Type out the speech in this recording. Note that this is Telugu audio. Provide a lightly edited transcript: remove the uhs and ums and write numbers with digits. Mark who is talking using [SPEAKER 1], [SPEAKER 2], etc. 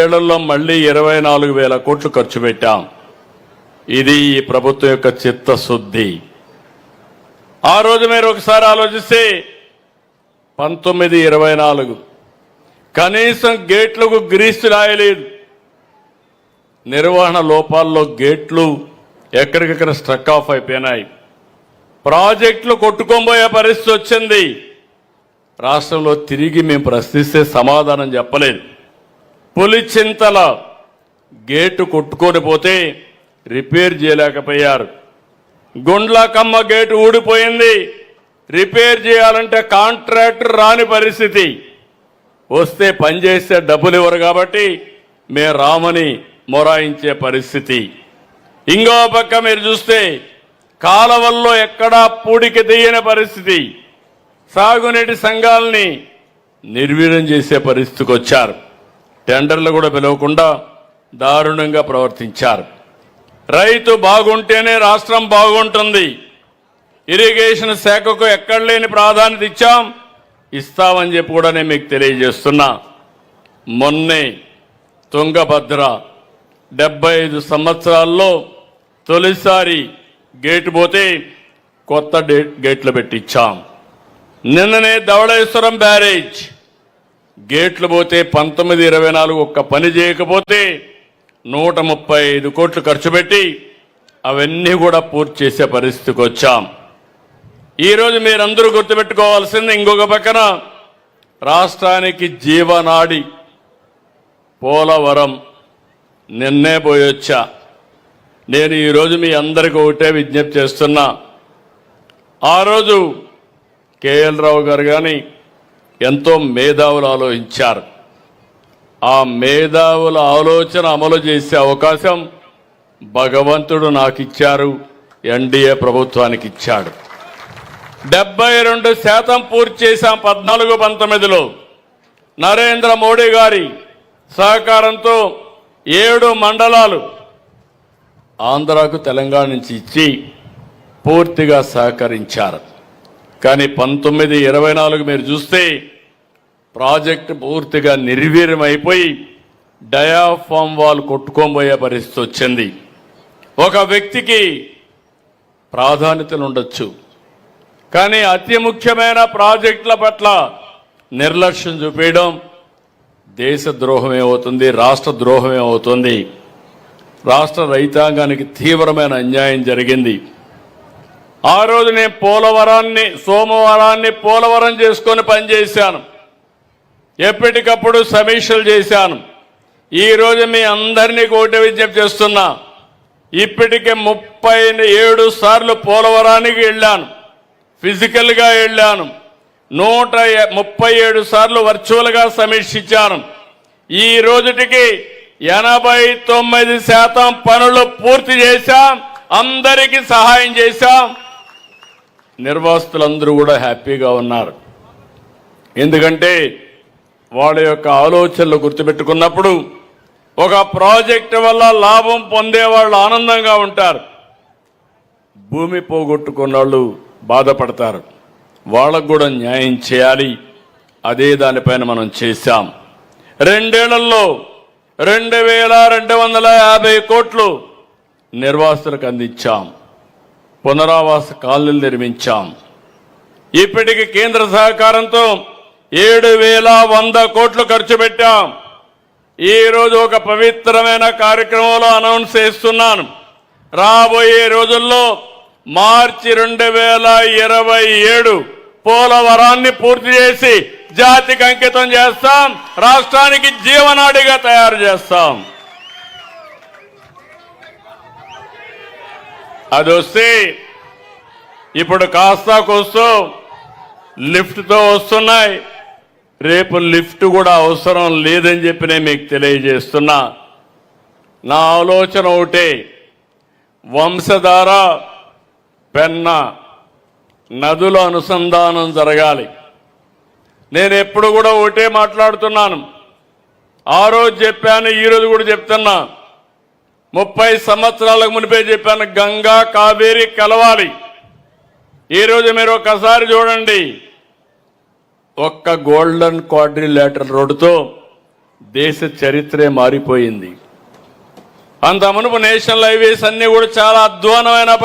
[SPEAKER 1] ఏళ్లలో మళ్ళీ 24,000 కోట్లు ఖర్చు పెట్టాం. ఇది ఈ ప్రభుత్వం యొక్క చిత్తశుద్ధి. ఆ రోజు మీరు ఒకసారి ఆలోచిస్తే 19-24 కనీసం గేట్లకు గ్రీసు రాయలేదు. నిర్వహణ లోపాల్లో గేట్లు ఎక్కడికెక్కడ స్ట్రక్ ఆఫ్ అయిపోయినాయి. ప్రాజెక్టులు కొట్టుకోబోయే పరిస్థితి వచ్చింది. రాష్ట్రంలో తిరిగి మేము ప్రశ్నిస్తే సమాధానం చెప్పలేదు. పులిచింతల గేటు కొట్టుకొని పోతే రిపేర్ చేయలేకపోయారు. గుండ్లకమ్మ గేటు ఊడిపోయింది, రిపేర్ చేయాలంటే కాంట్రాక్టర్ రాని పరిస్థితి. వస్తే పనిచేస్తే డబ్బులు ఇవ్వరు కాబట్టి మేము రామని మొరాయించే పరిస్థితి. ఇంకో పక్క మీరు చూస్తే కాలవల్లో ఎక్కడా పూడికి తీయని పరిస్థితి. సాగునీటి సంఘాలని నిర్వీర్యం చేసే పరిస్థితికి వచ్చారు. టెండర్లు కూడా పిలవకుండా దారుణంగా ప్రవర్తించారు. రైతు బాగుంటేనే రాష్ట్రం బాగుంటుంది. ఇరిగేషన్ శాఖకు ఎక్కడ లేని ప్రాధాన్యత ఇస్తామని చెప్పి కూడా నేను మీకు తెలియజేస్తున్నా. మొన్నే తుంగభద్ర 75 సంవత్సరాల్లో తొలిసారి గేటు పోతే కొత్త గేట్లు పెట్టించాం. నిన్ననే ధవళేశ్వరం బ్యారేజ్ గేట్లు పోతే 19-24 ఒక్క పని చేయకపోతే 135 కోట్లు ఖర్చు పెట్టి అవన్నీ కూడా పూర్తి చేసే పరిస్థితికి వచ్చాం. ఈరోజు మీరందరూ గుర్తుపెట్టుకోవాల్సింది ఇంకొక పక్కన రాష్ట్రానికి జీవనాడి పోలవరం నిన్నే పోయొచ్చా. నేను ఈరోజు మీ అందరికీ ఒకటే విజ్ఞప్తి చేస్తున్నా. ఆ రోజు కేఎల్ రావు గారు కానీ ఎంతో మేధావులు ఆలోచించారు. ఆ మేధావుల ఆలోచన అమలు చేసే అవకాశం భగవంతుడు నాకు ఇచ్చారు, ఎన్డీఏ ప్రభుత్వానికి ఇచ్చాడు. 72% పూర్తి చేశాం 14-19లో. నరేంద్ర మోడీ గారి సహకారంతో 7 మండలాలు ఆంధ్రాకు తెలంగాణ నుంచి ఇచ్చి పూర్తిగా సహకరించారు. కానీ 19-24 మీరు చూస్తే ప్రాజెక్టు పూర్తిగా నిర్వీర్యమైపోయి డయాఫామ్ వాల్ కొట్టుకోబోయే పరిస్థితి వచ్చింది. ఒక వ్యక్తికి ప్రాధాన్యతలు ఉండొచ్చు, కానీ అతి ముఖ్యమైన ప్రాజెక్టుల పట్ల నిర్లక్ష్యం చూపేయడం దేశ ద్రోహమే అవుతుంది, రాష్ట్ర ద్రోహమే అవుతుంది. రాష్ట్ర రైతాంగానికి తీవ్రమైన అన్యాయం జరిగింది. ఆ రోజు నేను సోమవారాన్ని పోలవరం చేసుకొని పనిచేశాను. ఎప్పటికప్పుడు సమీక్షలు చేశాను. ఈరోజు మీ అందరినీ ఒకటి విజ్ఞప్తి చేస్తున్నా. ఇప్పటికే 37 సార్లు పోలవరానికి వెళ్ళాను, ఫిజికల్గా వెళ్ళాను. 137 సార్లు వర్చువల్గా సమీక్షించాను. ఈ రోజుటికి 89% పనులు పూర్తి చేశాం, అందరికీ సహాయం చేశాం. నిర్వాసితులందరూ కూడా హ్యాపీగా ఉన్నారు. ఎందుకంటే వాళ్ళ యొక్క ఆలోచనలు గుర్తుపెట్టుకున్నప్పుడు ఒక ప్రాజెక్టు వల్ల లాభం పొందే వాళ్ళు ఆనందంగా ఉంటారు. భూమి పోగొట్టుకున్న వాళ్ళు బాధపడతారు. వాళ్ళకు కూడా న్యాయం చేయాలి. అదే దానిపైన మనం చేశాం. 2 ఏళ్లలో 2,250 కోట్లు నిర్వాసితులకు అందించాం. పునరావాస కాలనీలు నిర్మించాం. ఇప్పటికి కేంద్ర సహకారంతో 7,100 కోట్లు ఖర్చు పెట్టాం. ఈ రోజు ఒక పవిత్రమైన కార్యక్రమంలో అనౌన్స్ చేస్తున్నాను. రాబోయే రోజుల్లో మార్చి 2027 పోలవరాన్ని పూర్తి చేసి జాతికి అంకితం చేస్తాం. రాష్ట్రానికి జీవనాడిగా తయారు చేస్తాం. అది వస్తే ఇప్పుడు కాస్తా కోస్తూ లిఫ్ట్తో వస్తున్నాయి. రేపు లిఫ్ట్ కూడా అవసరం లేదని చెప్పి నేను మీకు తెలియజేస్తున్నా. నా ఆలోచన ఒకటే, వంశధార పెన్న నదుల అనుసంధానం జరగాలి. నేను ఎప్పుడు కూడా ఒకటే మాట్లాడుతున్నాను. ఆ రోజు చెప్పాను, ఈరోజు కూడా చెప్తున్నా. 30 సంవత్సరాలకు మునిపే చెప్పాను, గంగా కావేరి కలవాలి. ఈరోజు మీరు ఒకసారి చూడండి, ఒక్క గోల్డెన్ క్వాడ్రిలేటరల్ రోడ్డుతో దేశ చరిత్రే మారిపోయింది. అంత మునుపు నేషనల్ హైవేస్ అన్ని కూడా చాలా అధ్వానమైన